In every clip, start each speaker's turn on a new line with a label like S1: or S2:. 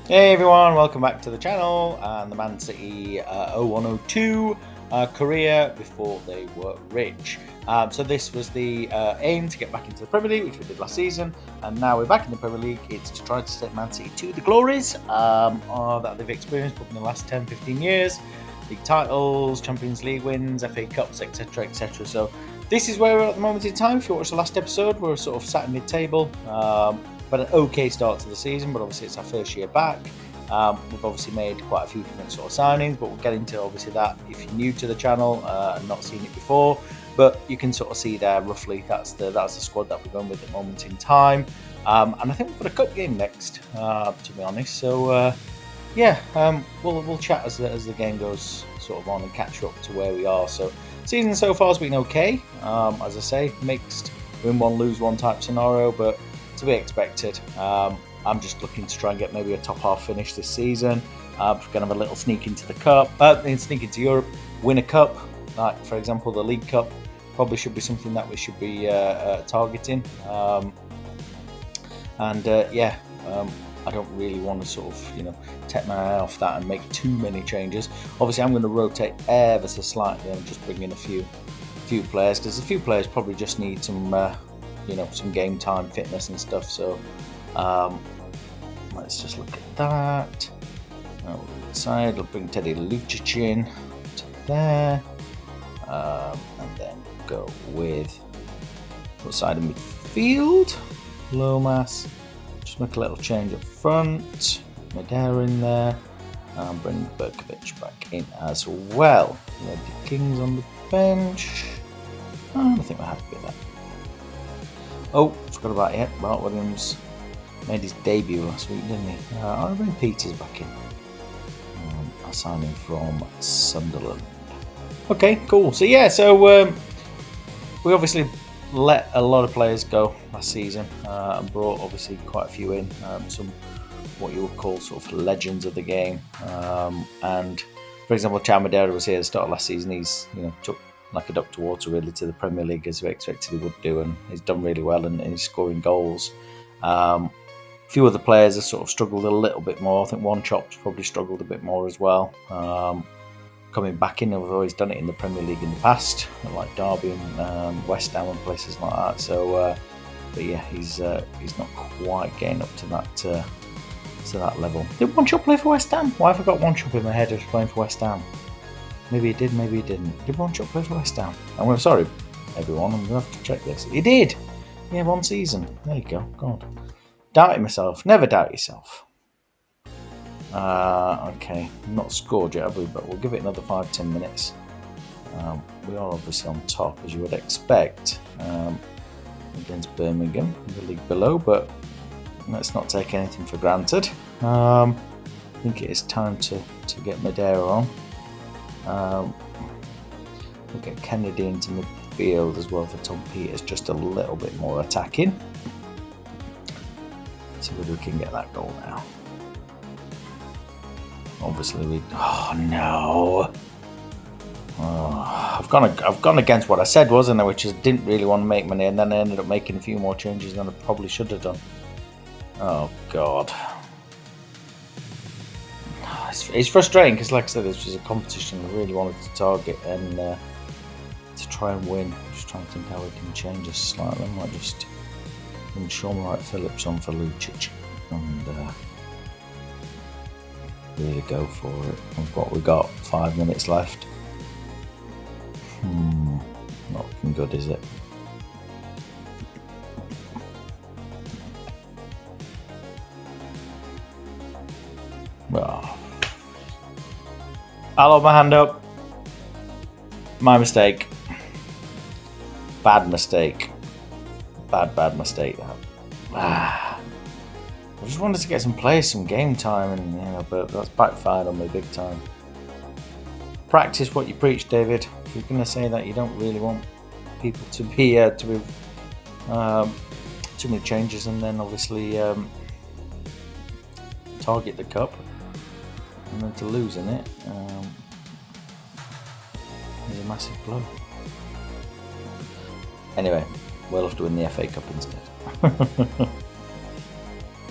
S1: Hey everyone, welcome back to the channel and the Man City 0102 career before they were rich. So this was the aim to get back into the Premier League, which we did last season, and now we're back in the Premier League. It's to try to take Man City to the glories that they've experienced in the last 10-15 years. League titles, Champions League wins, FA Cups, etc, etc. So this is where we're at the moment in time. If you watched the last episode, we're sort of sat in mid-table. But an okay start to the season, but obviously it's our first year back. We've obviously made quite a few different sort of signings, but we'll get into obviously that if you're new to the channel and not seen it before. But you can sort of see there roughly that's the squad that we're going with at the moment in time. And I think we've got a cup game next, to be honest. So we'll chat as the game goes sort of on and catch up to where we are. So season so far has been okay. As I say, mixed win one, lose one type scenario, but to be expected. I'm just looking to try and get maybe a top half finish this season. Going to have a little sneak into the cup, sneak into Europe, win a cup, like for example the League Cup. Probably should be something that we should be targeting. I don't really want to sort of take my eye off that and make too many changes. Obviously, I'm going to rotate ever so slightly and just bring in a few players, because a few players probably just need some some game time, fitness and stuff. So let's just look at that. Outside, we'll bring Teddy Lucic to there, and then go with outside of midfield, Lomas. Just make a little change up front. Madeira in there, and bring Berkovic back in as well. The King's on the bench. I think we're happy with that. Oh, forgot about it. Mark Williams made his debut last week, didn't he? I'll bring Peters back in. I signed him from Sunderland. Okay, cool. So we obviously let a lot of players go last season and brought obviously quite a few in. Some what you would call sort of legends of the game. And for example, Chad Madeira was here at the start of last season. He's took like a duck to water really to the Premier League, as we expected he would do, and he's done really well and he's scoring goals. A few other players have sort of struggled a little bit more. I think One Chop's probably struggled a bit more as well. Coming back in, although he's done it in the Premier League in the past, like Derby and West Ham and places like that. So, but yeah, he's not quite getting up to that level. Did One Chop play for West Ham? Why have I got One Chop in my head as playing for West Ham? Maybe he did, maybe he didn't. Did One Chop play for West Ham? I'm sorry, everyone. I'm going to have to check this. He did. Yeah, one season. There you go. God. Doubting myself. Never doubt yourself. Okay. Not scored yet, have we? But we'll give it another 5-10 minutes. We are obviously on top, as you would expect, against Birmingham, the league below. But let's not take anything for granted. I think it is time to get Madeira on. We'll get Kennedy into midfield as well for Tom Peters, just a little bit more attacking. See whether we can get that goal now. Obviously, I've gone against what I said, wasn't I? Which is didn't really want to make money, and then I ended up making a few more changes than I probably should have done. Oh God. It's frustrating because, like I said, this was a competition I really wanted to target and to try and win. I'm just trying to think how we can change this slightly. I might just bring Sean Wright Phillips on for Lucic and really go for it. We've got 5 minutes left. Not looking good, is it? Well. I'll hold my hand up. My mistake. Bad mistake. Bad mistake. I just wanted to get some play, some game time, and but that's backfired on me big time. Practice what you preach, David. If you're going to say that you don't really want people to be too many changes, and then obviously target the cup. And then to lose in it is a massive blow. Anyway, we'll have to win the FA Cup instead.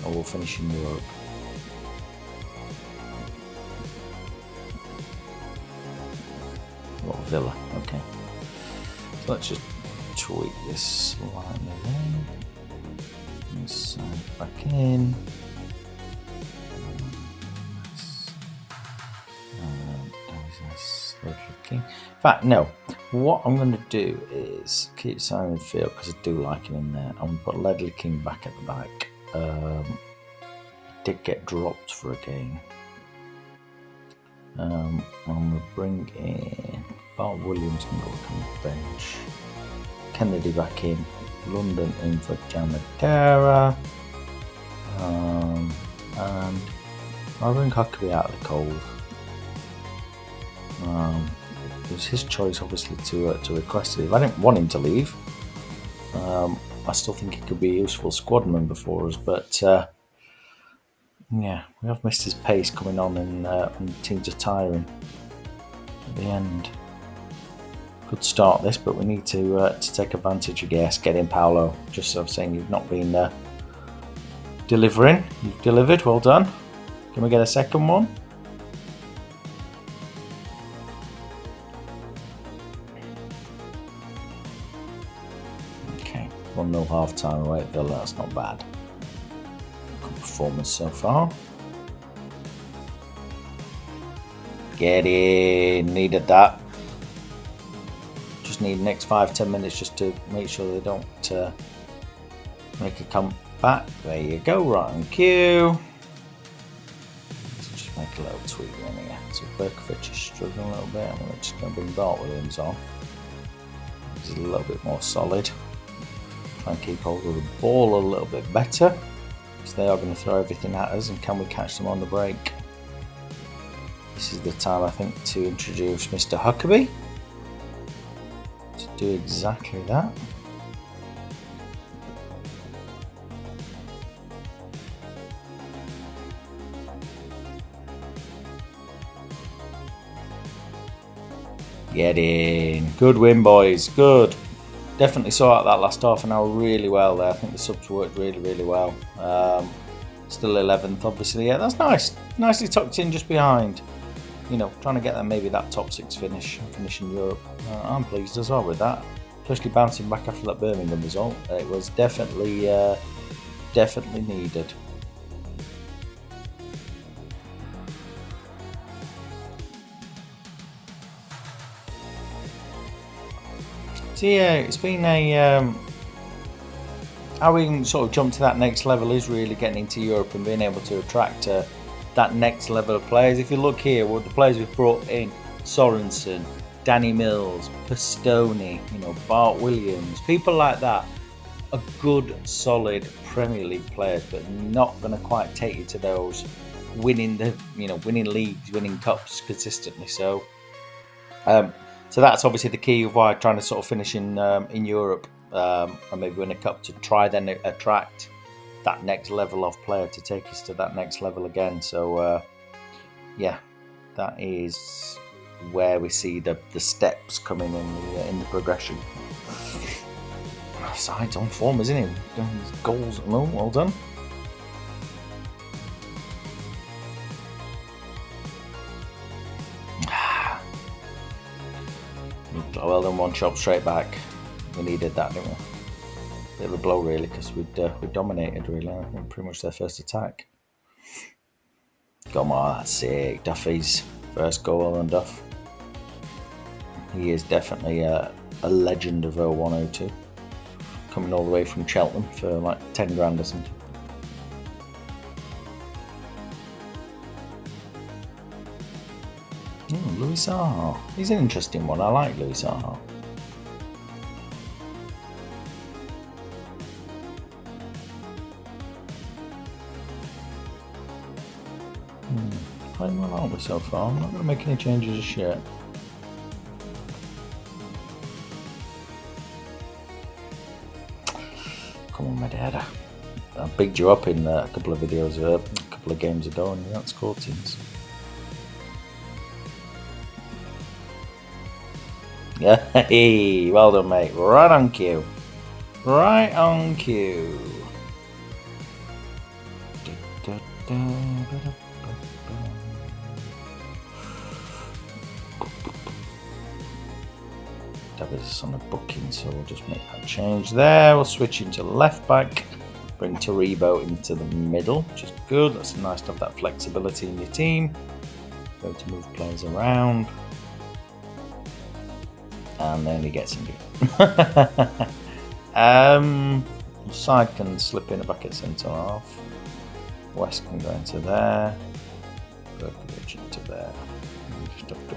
S1: Or we'll finish in Europe. What, Villa? Okay. So let's just tweak this slightly then. Inside back in. In fact, no. What I'm going to do is keep Simon Field because I do like him in there. I'm going to put Ledley King back at the back. Did get dropped for a game. I'm going to bring in Bart Williams and go on the bench. Kennedy back in. London in for Jamadera. And I'll bring Huckabee out of the cold. It was his choice, obviously, to request it. If I didn't want him to leave, I still think he could be a useful squad member for us. But yeah, we have missed his pace coming on, and teams are tiring at the end. Good start this, but we need to take advantage of getting Paolo. Just so I'm saying, you've not been delivering. You've delivered. Well done. Can we get a second one? Okay, 1-0 half time away at Villa. That's not bad. Good performance so far. Get in. Needed that. Just need the next 5-10 minutes just to make sure they don't make a comeback. There you go. Right on cue. Let's just make a little tweak in here. So Berkovic is struggling a little bit. I'm just going to bring Bart Williams on. He's a little bit more solid. Try and keep hold of the ball a little bit better. Because they are going to throw everything at us. And can we catch them on the break? This is the time, I think, to introduce Mr. Huckabee. To do exactly that. Get in. Good win, boys. Good. Definitely saw out that last half an hour really well there. I think the subs worked really, really well. Still 11th, obviously. Yeah, that's nice. Nicely tucked in just behind. You know, trying to get them maybe that top 6 finish in Europe. I'm pleased as well with that. Especially bouncing back after that Birmingham result. It was definitely needed. So yeah, it's been a how we can sort of jump to that next level is really getting into Europe and being able to attract that next level of players. If you look here, well, the players we've brought in: Sorensen, Danny Mills, Pastoni, Bart Williams, people like that, are good, solid Premier League players, but not going to quite take you to those winning leagues, winning cups consistently. So that's obviously the key of why I'm trying to sort of finish in Europe and maybe win a cup to try then attract that next level of player to take us to that next level again. So yeah, that is where we see the steps coming in the progression. Side's on form, isn't he? Goals alone, well done. Well done, one chop straight back. We needed that, didn't we? Bit of a blow, really, because we dominated, really. I think pretty much their first attack. Come on, that's sick. Duffy's first goal, well done, Duff. He is definitely a legend of 0102. Coming all the way from Cheltenham for like 10 grand or something. Louis Saha. He's an interesting one. I like Louis Saha. Playing well, aren't we, so far? I'm not going to make any changes just yet. Come on, Medera. I bigged you up in a couple of videos, a couple of games ago, and you haven't scored since. Yeah, hey, well done, mate. Right on cue. Right on cue. Davies on a booking, so we'll just make that change there. We'll switch into left back, bring Taribo into the middle, which is good. That's nice to have that flexibility in your team. Go to move players around. And then he gets in game. Side can slip in a back at centre half. West can go into there. Berkovich into there. Just have to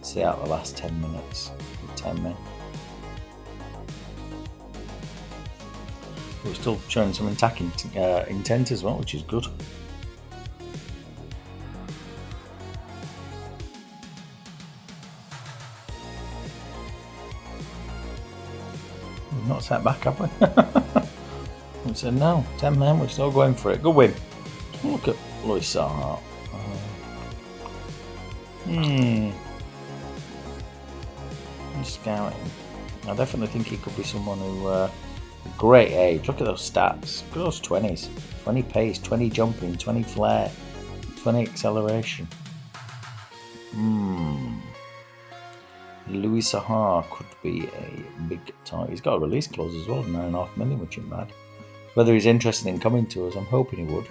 S1: see out the last 10 minutes. 10 men. We're still showing some attacking intent as well, which is good. We've not sat back, have we? We said no, 10 men, we're still going for it. Good win. Look at Lewis Saha. He's scouting. I definitely think he could be someone who, great age. Look at those stats. Look at those 20s. 20 pace, 20 jumping, 20 flair, 20 acceleration. Louis Sahar could be a big target. He's got a release clause as well, 9.5 million, which isn't bad. Whether he's interested in coming to us, I'm hoping he would.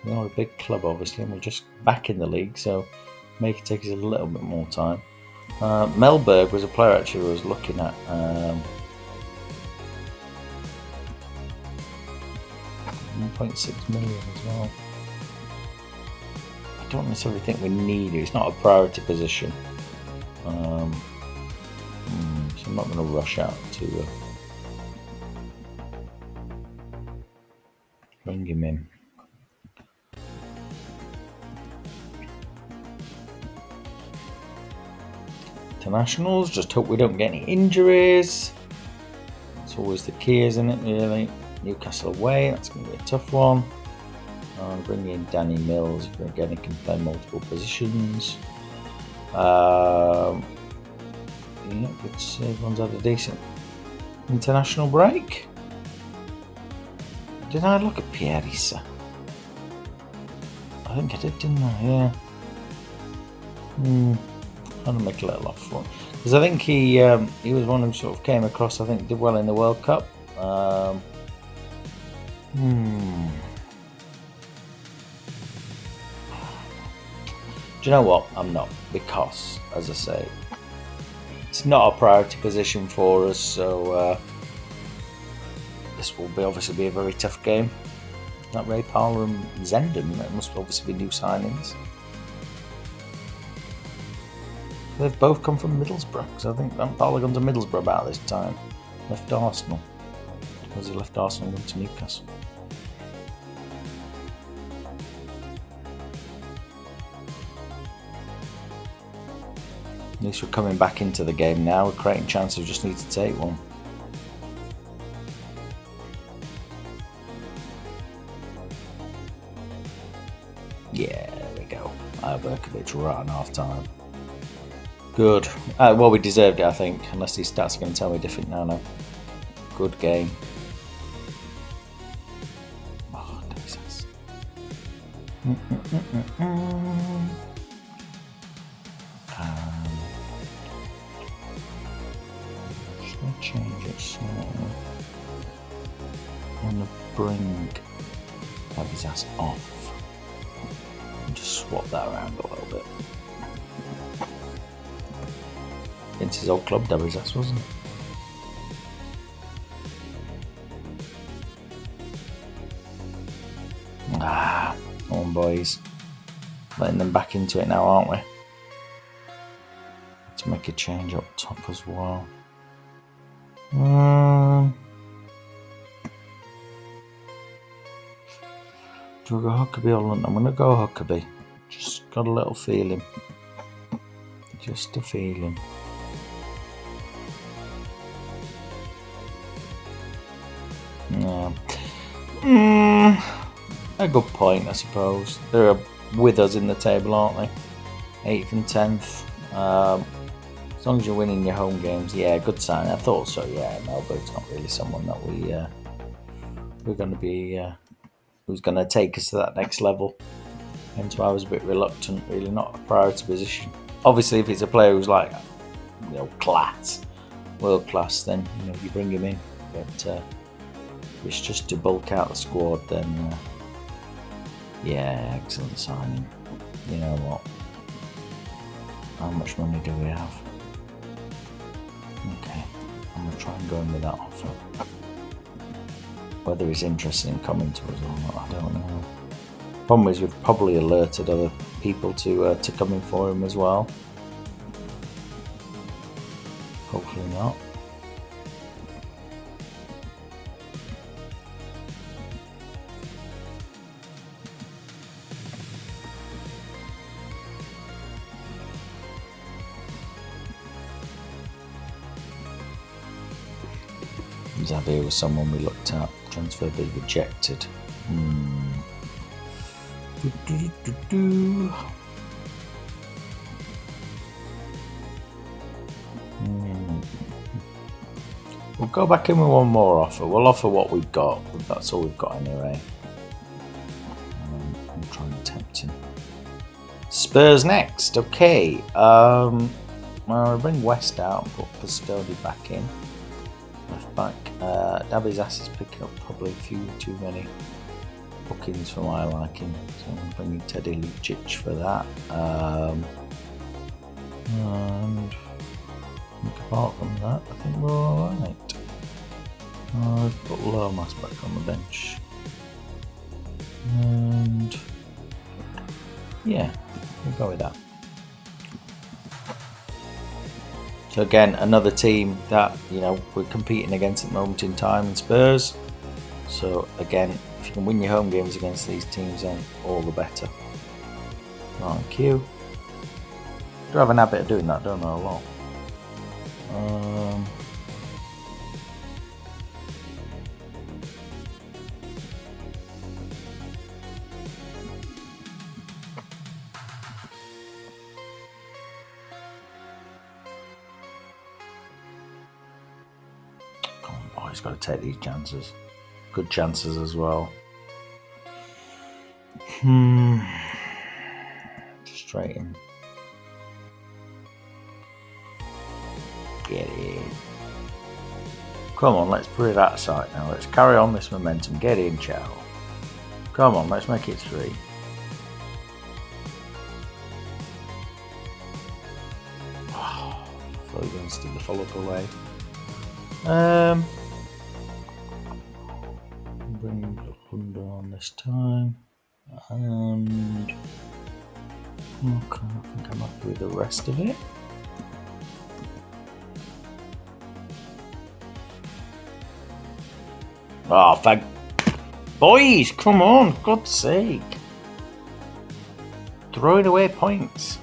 S1: We're not a big club, obviously, and we're just back in the league, so make it take us a little bit more time. Melberg was a player actually I was looking at. 1.6 million as well. I don't necessarily think we need it. It's not a priority position. So I'm not going to rush out to bring him in. Internationals, just hope we don't get any injuries. That's always the key, isn't it, really? Newcastle away, that's going to be a tough one. Bring in Danny Mills if again he can play multiple positions. Yeah, good to see everyone's had a decent international break. Did I look at Pierre Issa? I think I did, didn't I? Yeah. Trying to make a little off for, because I think he was one who sort of came across. I think did well in the World Cup. Do you know what? I'm not, because, as I say, it's not a priority position for us. So this will obviously be a very tough game. That Ray Parler and Zenden, that must obviously be new signings. They've both come from Middlesbrough, because I think Parler gone to Middlesbrough about this time. Left Arsenal. Because he left Arsenal and went to Newcastle. At least we're coming back into the game now. We're creating chances. We just need to take one. Yeah, there we go. Berkovich right on half time. Good. Well, we deserved it, I think. Unless these stats are going to tell me different now. No. Good game. Oh, Jesus. Just going to change it slightly. I'm going to bring Bobby's ass off. And just swap that around a little bit. Against his old club, Davies, wasn't it? Come on, boys. Letting them back into it now, aren't we? To make a change up top as well. Do we go Huckabee or London? I'm going to go Huckabee. Just got a little feeling. Just a feeling. Yeah. A good point, I suppose. They're with us in the table, aren't they? 8th and 10th. As long as you're winning your home games, yeah, good sign. I thought so, yeah. Melbourne's not really someone that we're going to be, who's going to take us to that next level. Hence why I was a bit reluctant, really not a priority position. Obviously, if it's a player who's like class, world class, then you bring him in. But if it's just to bulk out the squad, then yeah, excellent signing. You know what? How much money do we have? Okay, I'm gonna try and go in with that offer. Whether he's interested in coming to us or not, I don't know. Problem is, we've probably alerted other people to come in for him as well. Hopefully not. Xavier was someone we looked at. Transfer bid rejected. We'll go back in with one more offer. We'll offer what we've got. That's all we've got anyway. I'm trying to tempt him. Spurs next. Okay. I'll bring West out and put Pastodi back in. Left back. Davi's ass is picking up probably a few too many bookings for my liking. So I'm bringing Teddy Lucic for that. And apart from that, I think we're alright. I've put Lomas back on the bench. And yeah, we'll go with that. So again, another team that we're competing against at the moment in time in Spurs. So again, if you can win your home games against these teams, then all the better. Thank you. I do have an habit of doing that, don't I, a lot. He's got to take these chances. Good chances as well. Frustrating. Get in. Come on, let's put it out of sight now. Let's carry on this momentum. Get in, Chow. Come on, let's make it 3. Oh, thought he was going to steal the follow-up away. Bring Under on this time, and okay, I think I'm happy with the rest of it. Oh, thank boys! Come on, God's sake! Throwing away points.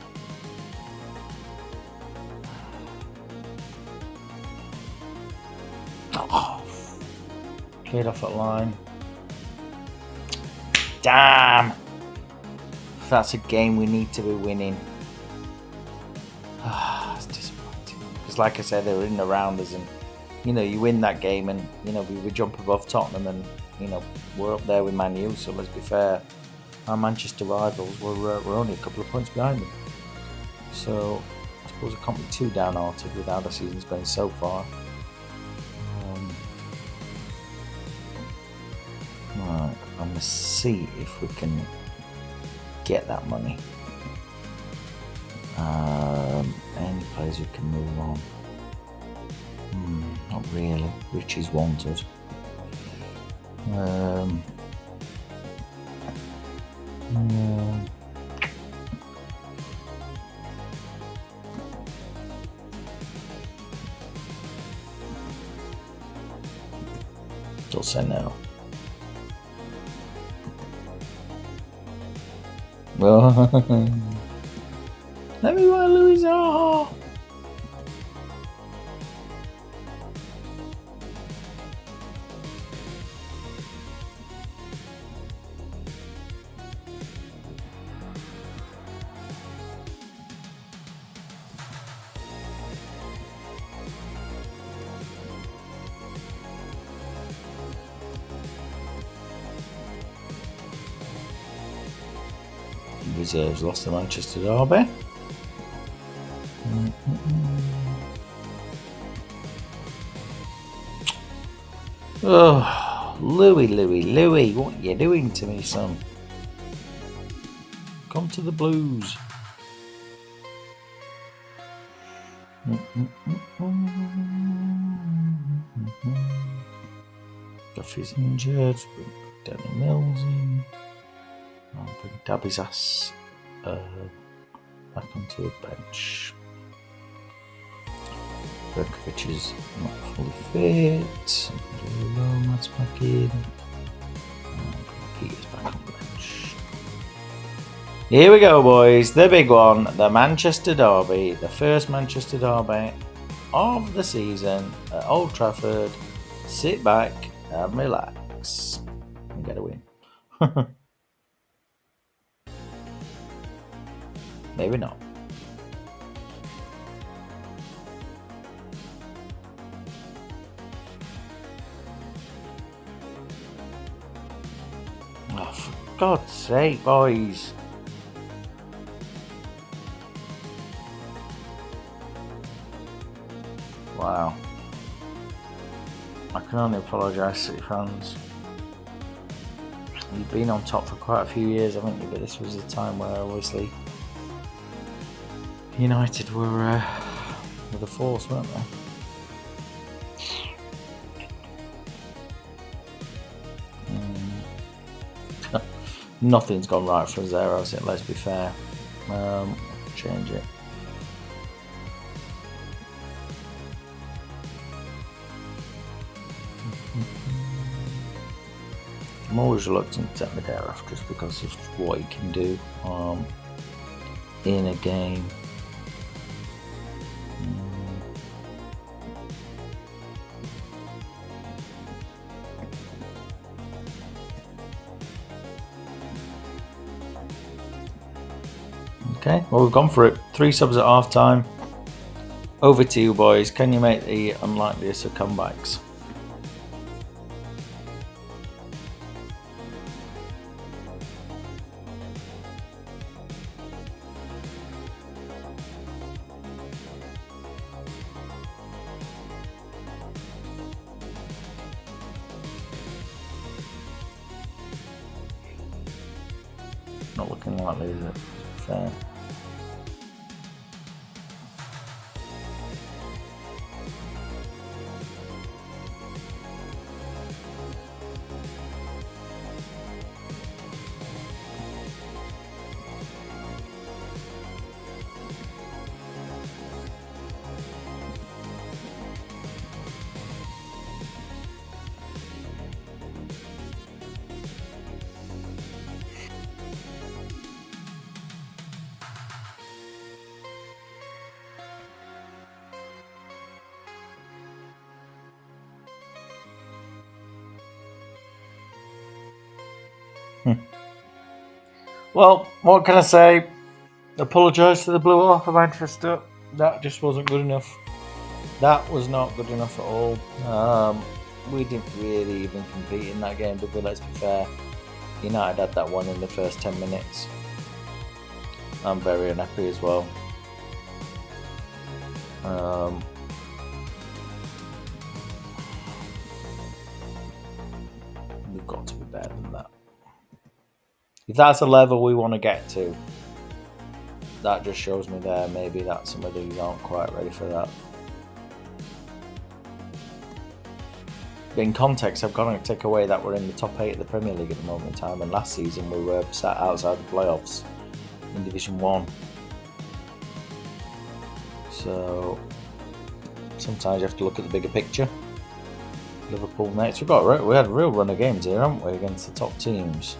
S1: Oh, cleared off that line. Damn! That's a game we need to be winning. It's disappointing. Because like I said, they were in the rounders and, you win that game and, we jump above Tottenham and, we're up there with Man U, so let's be fair. Our Manchester rivals were only a couple of points behind them. So, I suppose I can't be too downhearted with how the season's going so far. Right, I'm going to see if we can get that money. Any players we can move on? Not really. Richie's wanted. Don't say no. Let me buy Louis Zaha. Reserves lost to Manchester Derby. Oh, Louis, what are you doing to me, son? Come to the Blues. Duffy's injured. Danny Mills in. I'll bring Dabby's ass back onto the bench. Berkovic is not fully fit. Lomad's back in. Peter's back on the bench. Here we go, boys. The big one. The Manchester Derby. The first Manchester Derby of the season at Old Trafford. Sit back and relax and get a win. Maybe not. Oh, for God's sake, boys. Wow. I can only apologise, City fans. You've been on top for quite a few years, haven't you? But this was a time where obviously United were the force, weren't they? Nothing's gone right for us there, has it? Let's be fair. Change it. I'm always reluctant to take Madeira off just because of what he can do in a game. Okay, well, we've gone for it. 3 subs at half time. Over to you, boys. Can you make the unlikeliest of comebacks? Not looking likely, is it? Fair. Well, what can I say? Apologise to the Blue Hawk of Manchester. That just wasn't good enough. That was not good enough at all. We didn't really even compete in that game, did we? Let's be fair. United had that one in the first 10 minutes. I'm very unhappy as well. We've got to be better than that. If that's a level we want to get to, that just shows me there maybe that some of these aren't quite ready for that. In context, I've got to take away that we're in the top 8 of the Premier League at the moment in time, and last season we were sat outside the playoffs in Division 1. So sometimes you have to look at the bigger picture. Liverpool next. We had a real run of games here, haven't we, against the top teams.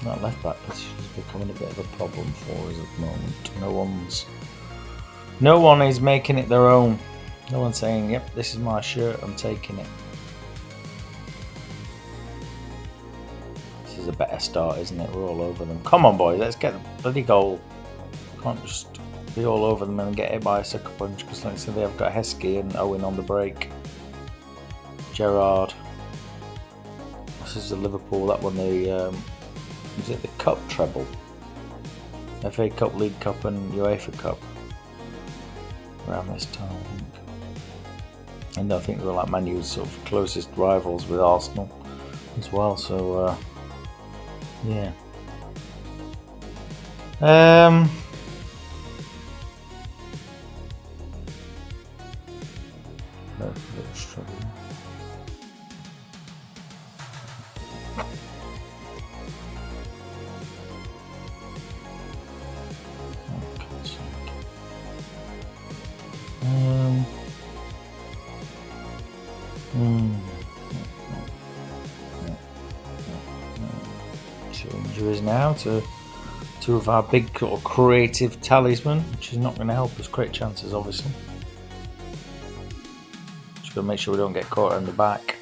S1: That left back position is becoming a bit of a problem for us at the moment. No one is making it their own. No one's saying, "Yep, this is my shirt. I'm taking it." This is a better start, isn't it? We're all over them. Come on, boys, let's get the bloody goal. Can't just be all over them and get hit by a sucker punch, because like I said, they've got Heskey and Owen on the break. Gerrard. This is the Liverpool. That one, the is it the Cup treble? FA Cup, League Cup, and UEFA Cup. Around this time, I think. And I think they were like Man U's sort of closest rivals with Arsenal as well. So yeah. Little struggle. So injuries now to two of our big sort of creative talisman, which is not going to help us create chances, obviously. Just got to make sure we don't get caught on the back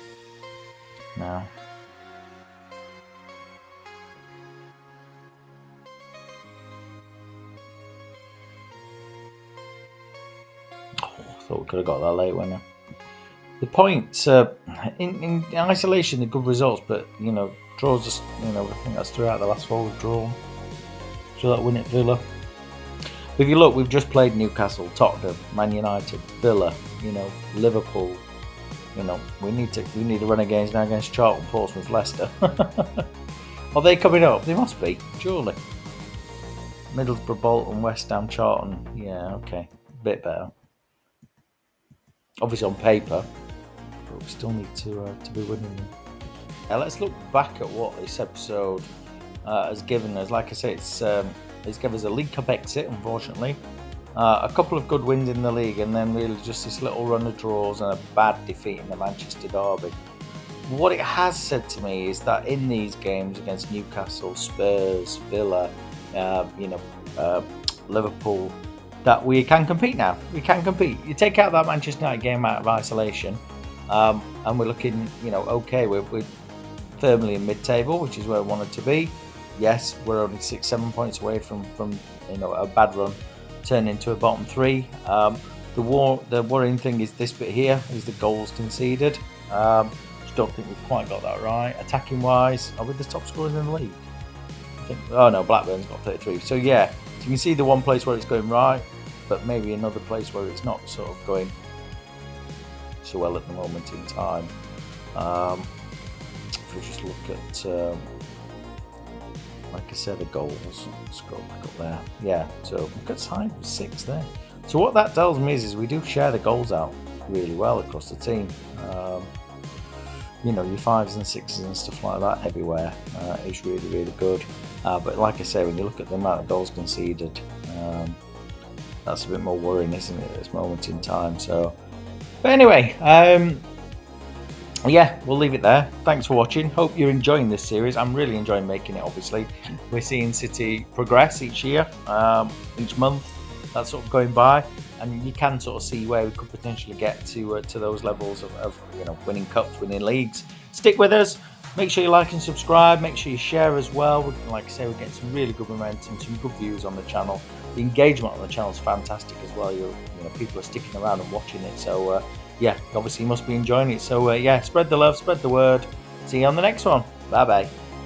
S1: now. Thought we could have got that late winner. The points in isolation, they're good results, but draws us. I think that's throughout the last 4 we've drawn. So that win at Villa. But if you look, we've just played Newcastle, Tottenham, Man United, Villa. Liverpool. We need to run against Charlton, Portsmouth, Leicester. Are they coming up? They must be, surely. Middlesbrough, Bolton, West Ham, Charlton. Yeah, okay, a bit better. Obviously on paper, but we still need to be winning them. Now let's look back at what this episode has given us. Like I say, it's given us a League Cup exit, unfortunately, a couple of good wins in the league, and then really just this little run of draws and a bad defeat in the Manchester derby. What it has said to me is that in these games against Newcastle, Spurs, Villa, Liverpool, that we can compete now. We can compete. You take out that Manchester United game out of isolation, and we're looking, okay. We're firmly in mid-table, which is where we wanted to be. Yes, we're only 6-7 points away from a bad run turning into a bottom 3. The worrying thing is this bit here is the goals conceded. Just don't think we've quite got that right. Attacking wise, are we the top scorers in the league? I think. Oh no, Blackburn's got 33. So yeah. So you can see the one place where it's going right, but maybe another place where it's not sort of going so well at the moment in time. If we just look at, like I said, the goals. Let's go back up there. Yeah, so we've got tied with 6 there. So what that tells me is we do share the goals out really well across the team. Your 5s and 6s and stuff like that everywhere is really, really good. But like I say, when you look at the amount of goals conceded, that's a bit more worrying, isn't it, at this moment in time? So, but anyway, yeah, we'll leave it there. Thanks for watching. Hope you're enjoying this series. I'm really enjoying making it, obviously. We're seeing City progress each year, each month. That's sort of going by. And you can sort of see where we could potentially get to those levels of winning cups, winning leagues. Stick with us. Make sure you like and subscribe. Make sure you share as well. Like I say, we're getting some really good momentum, some good views on the channel. The engagement on the channel is fantastic as well. People are sticking around and watching it. So yeah, obviously you must be enjoying it. So yeah, spread the love, spread the word. See you on the next one. Bye bye.